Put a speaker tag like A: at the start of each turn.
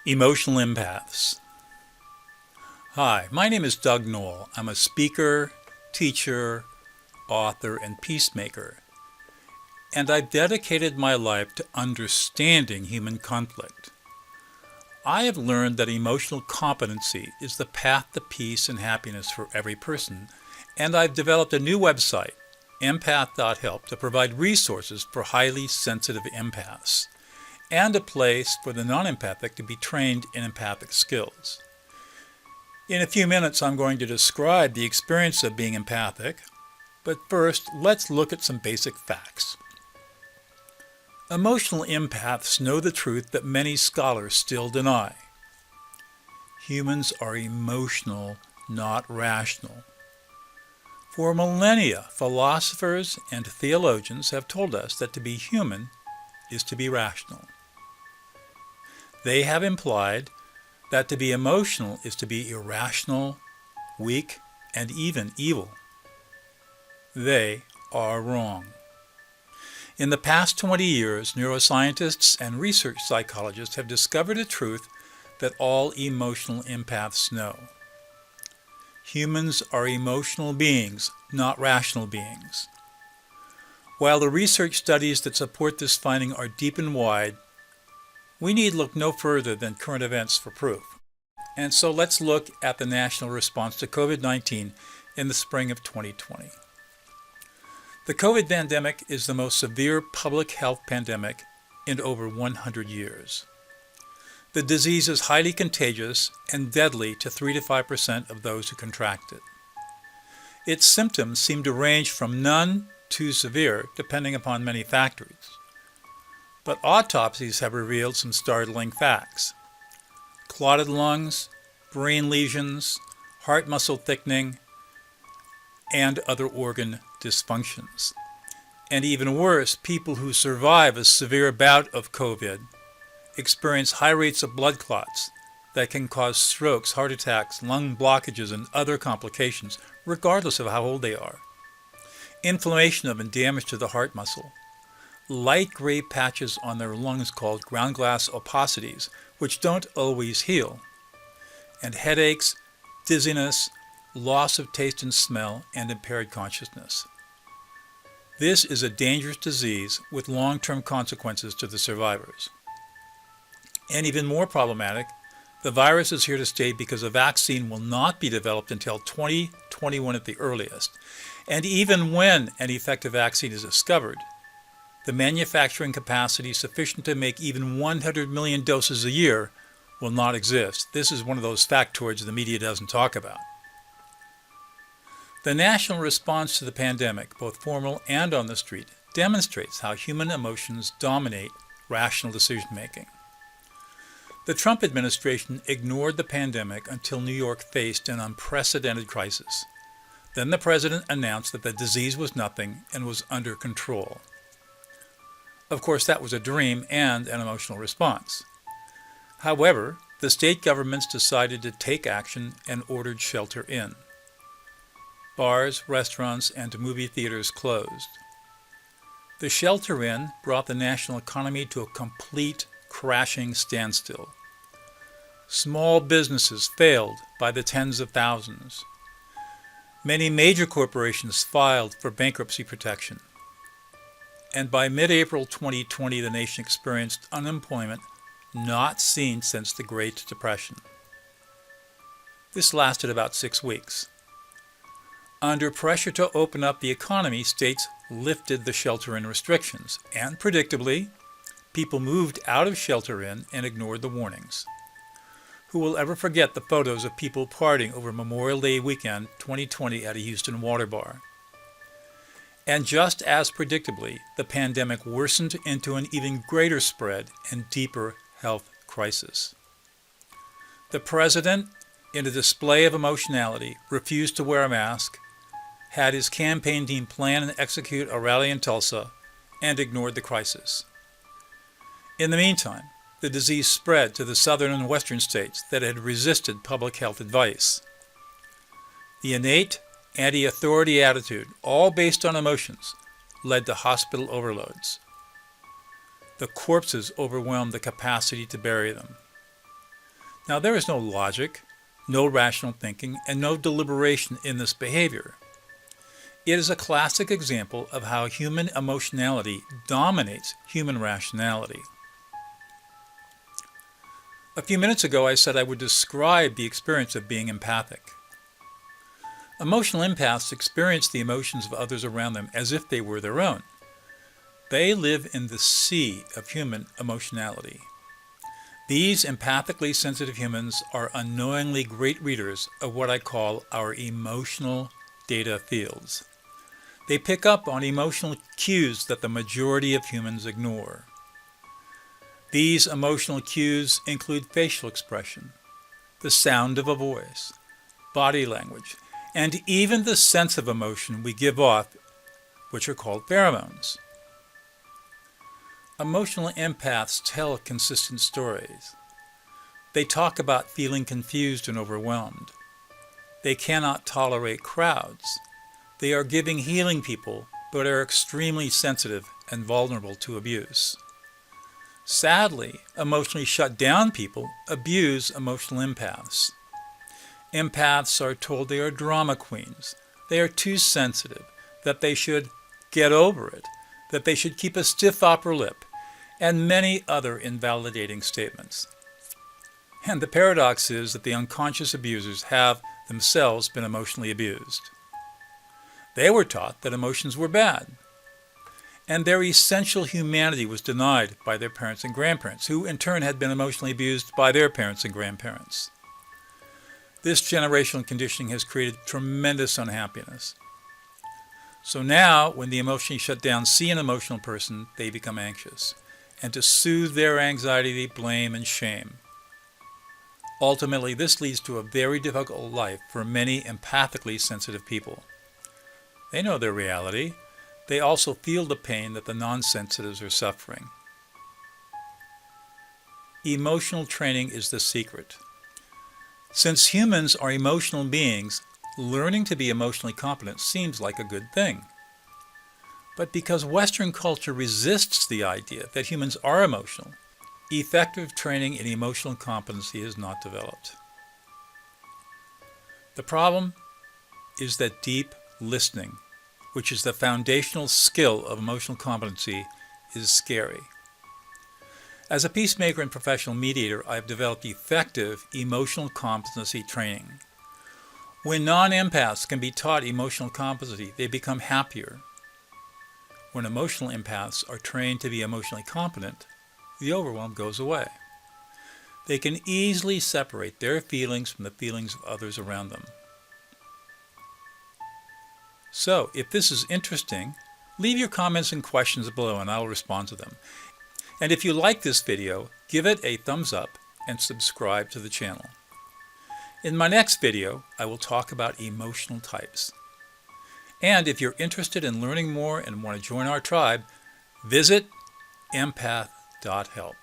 A: Emotional empaths. Hi, my name is Doug Knoll. I'm a speaker, teacher, author, and peacemaker, and I've dedicated my life to understanding human conflict. I have learned that emotional competency is the path to peace and happiness for every person, and I've developed a new website, empath.help, to provide resources for highly sensitive empaths, and a place for the non-empathic to be trained in empathic skills. In a few minutes, I'm going to describe the experience of being empathic, but first, let's look at some basic facts. Emotional empaths know the truth that many scholars still deny. Humans are emotional, not rational. For millennia, philosophers and theologians have told us that to be human is to be rational. They have implied that to be emotional is to be irrational, weak, and even evil. They are wrong. In the past 20 years, neuroscientists and research psychologists have discovered a truth that all emotional empaths know. Humans are emotional beings, not rational beings. While the research studies that support this finding are deep and wide, we need look no further than current events for proof. And so let's look at the national response to COVID-19 in the spring of 2020. The COVID pandemic is the most severe public health pandemic in over 100 years. The disease is highly contagious and deadly to 3 to 5% of those who contract it. Its symptoms seem to range from none to severe, depending upon many factors. But autopsies have revealed some startling facts. Clotted lungs, brain lesions, heart muscle thickening, and other organ dysfunctions. And even worse, people who survive a severe bout of COVID experience high rates of blood clots that can cause strokes, heart attacks, lung blockages, and other complications, regardless of how old they are. Inflammation of and damage to the heart muscle. Light gray patches on their lungs called ground glass opacities, which don't always heal, and headaches, dizziness, loss of taste and smell, and impaired consciousness. This is a dangerous disease with long-term consequences to the survivors. And even more problematic, the virus is here to stay because a vaccine will not be developed until 2021 at the earliest. And even when an effective vaccine is discovered, the manufacturing capacity sufficient to make even 100 million doses a year will not exist. This is one of those factoids the media doesn't talk about. The national response to the pandemic, both formal and on the street, demonstrates how human emotions dominate rational decision-making. The Trump administration ignored the pandemic until New York faced an unprecedented crisis. Then the president announced that the disease was nothing and was under control. Of course, that was a dream and an emotional response. However, the state governments decided to take action and ordered shelter in. Bars, restaurants, and movie theaters closed. The shelter in brought the national economy to a complete crashing standstill. Small businesses failed by the tens of thousands. Many major corporations filed for bankruptcy protection. And by mid-April 2020, the nation experienced unemployment not seen since the Great Depression. This lasted about 6 weeks. Under pressure to open up the economy, states lifted the shelter-in restrictions, and predictably, people moved out of shelter-in and ignored the warnings. Who will ever forget the photos of people partying over Memorial Day weekend 2020 at a Houston water bar? And just as predictably, the pandemic worsened into an even greater spread and deeper health crisis. The president, in a display of emotionality, refused to wear a mask, had his campaign team plan and execute a rally in Tulsa, and ignored the crisis. In the meantime, the disease spread to the southern and western states that had resisted public health advice. The innate anti-authority attitude, all based on emotions, led to hospital overloads. The corpses overwhelmed the capacity to bury them. Now, there is no logic, no rational thinking, and no deliberation in this behavior. It is a classic example of how human emotionality dominates human rationality. A few minutes ago, I said I would describe the experience of being empathic. Emotional empaths experience the emotions of others around them as if they were their own. They live in the sea of human emotionality. These empathically sensitive humans are unknowingly great readers of what I call our emotional data fields. They pick up on emotional cues that the majority of humans ignore. These emotional cues include facial expression, the sound of a voice, body language, and even the sense of emotion we give off, which are called pheromones. Emotional empaths tell consistent stories. They talk about feeling confused and overwhelmed. They cannot tolerate crowds. They are giving healing people, but are extremely sensitive and vulnerable to abuse. Sadly, emotionally shut down people abuse emotional empaths. Empaths are told they are drama queens, they are too sensitive, that they should get over it, that they should keep a stiff upper lip, and many other invalidating statements. And the paradox is that the unconscious abusers have themselves been emotionally abused. They were taught that emotions were bad, and their essential humanity was denied by their parents and grandparents, who in turn had been emotionally abused by their parents and grandparents. This generational conditioning has created tremendous unhappiness. So now, when the emotionally shut down see an emotional person, they become anxious. And to soothe their anxiety, they blame and shame. Ultimately, this leads to a very difficult life for many empathically sensitive people. They know their reality. They also feel the pain that the non-sensitives are suffering. Emotional training is the secret. Since humans are emotional beings, learning to be emotionally competent seems like a good thing. But because Western culture resists the idea that humans are emotional, effective training in emotional competency is not developed. The problem is that deep listening, which is the foundational skill of emotional competency, is scary. As a peacemaker and professional mediator, I have developed effective emotional competency training. When non-empaths can be taught emotional competency, they become happier. When emotional empaths are trained to be emotionally competent, the overwhelm goes away. They can easily separate their feelings from the feelings of others around them. So, if this is interesting, leave your comments and questions below and I'll respond to them. And if you like this video, give it a thumbs up and subscribe to the channel. In my next video, I will talk about emotional types. And if you're interested in learning more and want to join our tribe, visit empath.help.